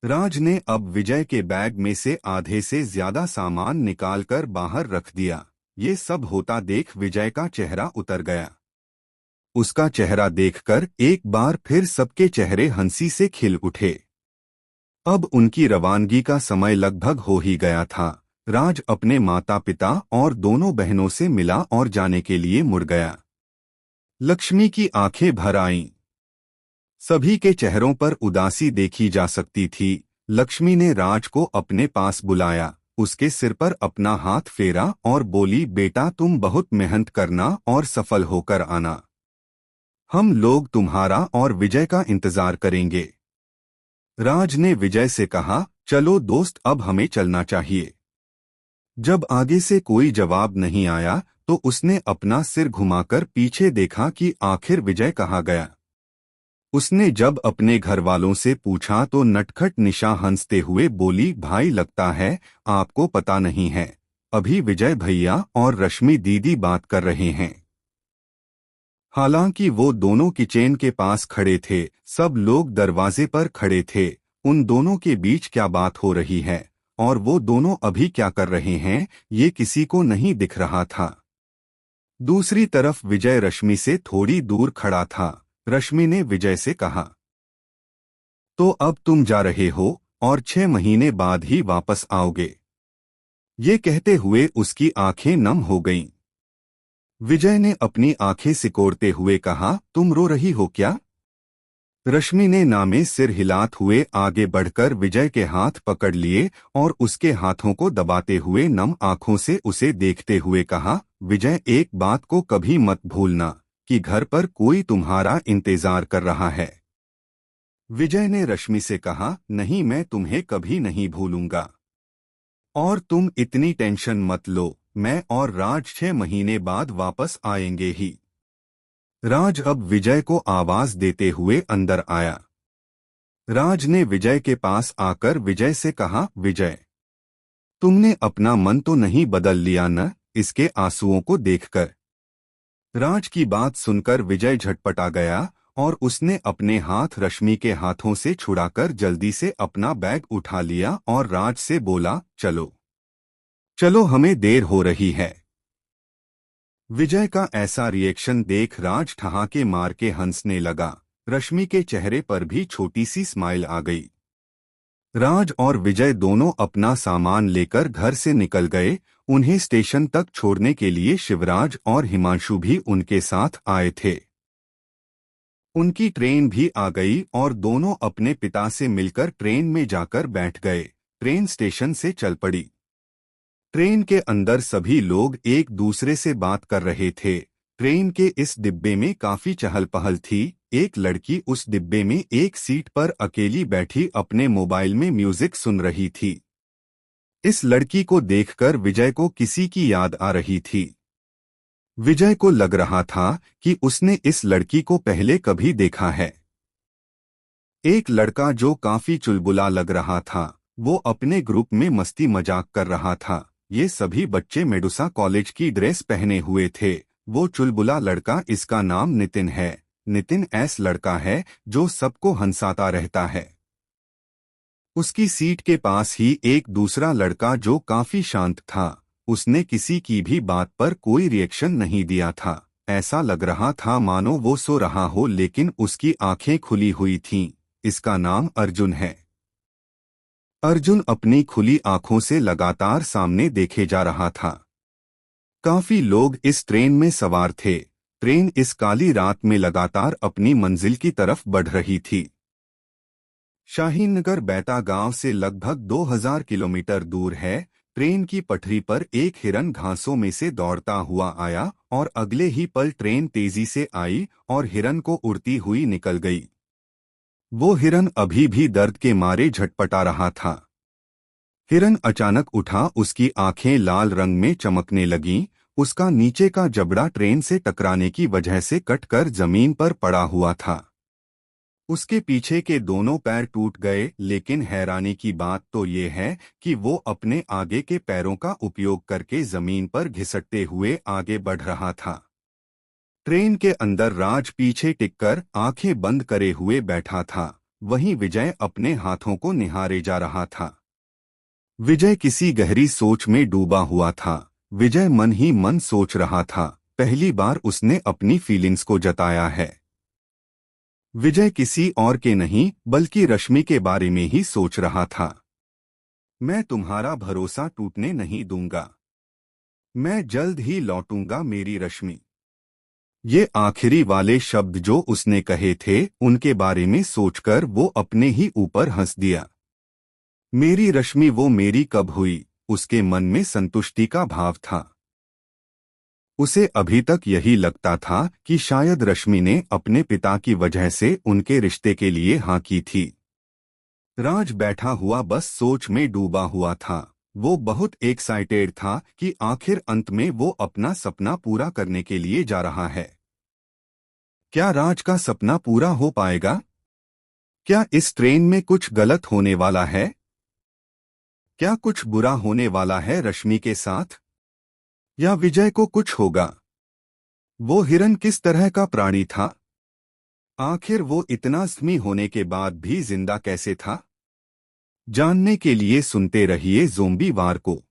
राज ने अब विजय के बैग में से आधे से ज्यादा सामान निकालकर बाहर रख दिया। ये सब होता देख विजय का चेहरा उतर गया। उसका चेहरा देखकर एक बार फिर सबके चेहरे हंसी से खिल उठे। अब उनकी रवानगी का समय लगभग हो ही गया था। राज अपने माता पिता और दोनों बहनों से मिला और जाने के लिए मुड़ गया। लक्ष्मी की आंखें भर आईं। सभी के चेहरों पर उदासी देखी जा सकती थी। लक्ष्मी ने राज को अपने पास बुलाया, उसके सिर पर अपना हाथ फेरा और बोली, बेटा तुम बहुत मेहनत करना और सफल होकर आना। हम लोग तुम्हारा और विजय का इंतजार करेंगे। राज ने विजय से कहा, चलो दोस्त अब हमें चलना चाहिए। जब आगे से कोई जवाब नहीं आया तो उसने अपना सिर घुमाकर पीछे देखा कि आखिर विजय कहाँ गया। उसने जब अपने घर वालों से पूछा तो नटखट निशा हंसते हुए बोली, भाई लगता है आपको पता नहीं है, अभी विजय भैया और रश्मि दीदी बात कर रहे हैं। हालांकि वो दोनों किचन के पास खड़े थे, सब लोग दरवाजे पर खड़े थे। उन दोनों के बीच क्या बात हो रही है और वो दोनों अभी क्या कर रहे हैं, ये किसी को नहीं दिख रहा था। दूसरी तरफ विजय रश्मि से थोड़ी दूर खड़ा था। रश्मि ने विजय से कहा, तो अब तुम जा रहे हो और 6 महीने बाद ही वापस आओगे। ये कहते हुए उसकी आंखें नम हो गईं। विजय ने अपनी आंखें सिकोड़ते हुए कहा, तुम रो रही हो क्या? रश्मि ने नामे सिर हिलाते हुए आगे बढ़कर विजय के हाथ पकड़ लिए और उसके हाथों को दबाते हुए नम आंखों से उसे देखते हुए कहा, विजय एक बात को कभी मत भूलना कि घर पर कोई तुम्हारा इंतजार कर रहा है। विजय ने रश्मि से कहा, नहीं मैं तुम्हें कभी नहीं भूलूंगा और तुम इतनी टेंशन मत लो, मैं और राज 6 महीने बाद वापस आएंगे ही। राज अब विजय को आवाज देते हुए अंदर आया। राज ने विजय के पास आकर विजय से कहा, विजय तुमने अपना मन तो नहीं बदल लिया न, इसके आंसुओं को देखकर। राज की बात सुनकर विजय झटपटा गया और उसने अपने हाथ रश्मि के हाथों से छुड़ाकर जल्दी से अपना बैग उठा लिया और राज से बोला, चलो चलो हमें देर हो रही है। विजय का ऐसा रिएक्शन देख राज ठहाके मार के हंसने लगा। रश्मि के चेहरे पर भी छोटी सी स्माइल आ गई। राज और विजय दोनों अपना सामान लेकर घर से निकल गए। उन्हें स्टेशन तक छोड़ने के लिए शिवराज और हिमांशु भी उनके साथ आए थे। उनकी ट्रेन भी आ गई और दोनों अपने पिता से मिलकर ट्रेन में जाकर बैठ गए। ट्रेन स्टेशन से चल पड़ी। ट्रेन के अंदर सभी लोग एक दूसरे से बात कर रहे थे। ट्रेन के इस डिब्बे में काफी चहल पहल थी। एक लड़की उस डिब्बे में एक सीट पर अकेली बैठी अपने मोबाइल में म्यूजिक सुन रही थी। इस लड़की को देखकर विजय को किसी की याद आ रही थी। विजय को लग रहा था कि उसने इस लड़की को पहले कभी देखा है। एक लड़का जो काफी चुलबुला लग रहा था, वो अपने ग्रुप में मस्ती मजाक कर रहा था। ये सभी बच्चे मेडुसा कॉलेज की ड्रेस पहने हुए थे। वो चुलबुला लड़का, इसका नाम नितिन है। नितिन ऐसा लड़का है जो सबको हंसाता रहता है। उसकी सीट के पास ही एक दूसरा लड़का जो काफी शांत था। उसने किसी की भी बात पर कोई रिएक्शन नहीं दिया था। ऐसा लग रहा था मानो वो सो रहा हो, लेकिन उसकी आंखें खुली हुई थीं। इसका नाम अर्जुन है। अर्जुन अपनी खुली आंखों से लगातार सामने देखे जा रहा था। काफी लोग इस ट्रेन में सवार थे। ट्रेन इस काली रात में लगातार अपनी मंजिल की तरफ बढ़ रही थी। शाहीनगर बैता गांव से लगभग 2000 किलोमीटर दूर है। ट्रेन की पटरी पर एक हिरन घासों में से दौड़ता हुआ आया और अगले ही पल ट्रेन तेजी से आई और हिरन को उड़ती हुई निकल गई। वो हिरन अभी भी दर्द के मारे झटपटा रहा था। हिरन अचानक उठा, उसकी आंखें लाल रंग में चमकने लगीं। उसका नीचे का जबड़ा ट्रेन से टकराने की वजह से कटकर जमीन पर पड़ा हुआ था। उसके पीछे के दोनों पैर टूट गए, लेकिन हैरानी की बात तो ये है कि वो अपने आगे के पैरों का उपयोग करके जमीन पर घिसटते हुए आगे बढ़ रहा था। ट्रेन के अंदर राज पीछे टिककर आंखें बंद करे हुए बैठा था। वहीं विजय अपने हाथों को निहारे जा रहा था। विजय किसी गहरी सोच में डूबा हुआ था। विजय मन ही मन सोच रहा था, पहली बार उसने अपनी फीलिंग्स को जताया है। विजय किसी और के नहीं बल्कि रश्मि के बारे में ही सोच रहा था। मैं तुम्हारा भरोसा टूटने नहीं दूंगा। मैं जल्द ही लौटूंगा मेरी रश्मि। ये आखिरी वाले शब्द जो उसने कहे थे, उनके बारे में सोचकर वो अपने ही ऊपर हंस दिया। मेरी रश्मि वो मेरी कब हुई, उसके मन में संतुष्टि का भाव था। उसे अभी तक यही लगता था कि शायद रश्मि ने अपने पिता की वजह से उनके रिश्ते के लिए हाँ की थी। राज बैठा हुआ बस सोच में डूबा हुआ था। वो बहुत एक्साइटेड था कि आखिर अंत में वो अपना सपना पूरा करने के लिए जा रहा है। क्या राज का सपना पूरा हो पाएगा? क्या इस ट्रेन में कुछ गलत होने वाला है? क्या कुछ बुरा होने वाला है रश्मि के साथ? या विजय को कुछ होगा? वो हिरन किस तरह का प्राणी था? आखिर वो इतना स्मी होने के बाद भी जिंदा कैसे था? जानने के लिए सुनते रहिए ज़ोंबी वार को।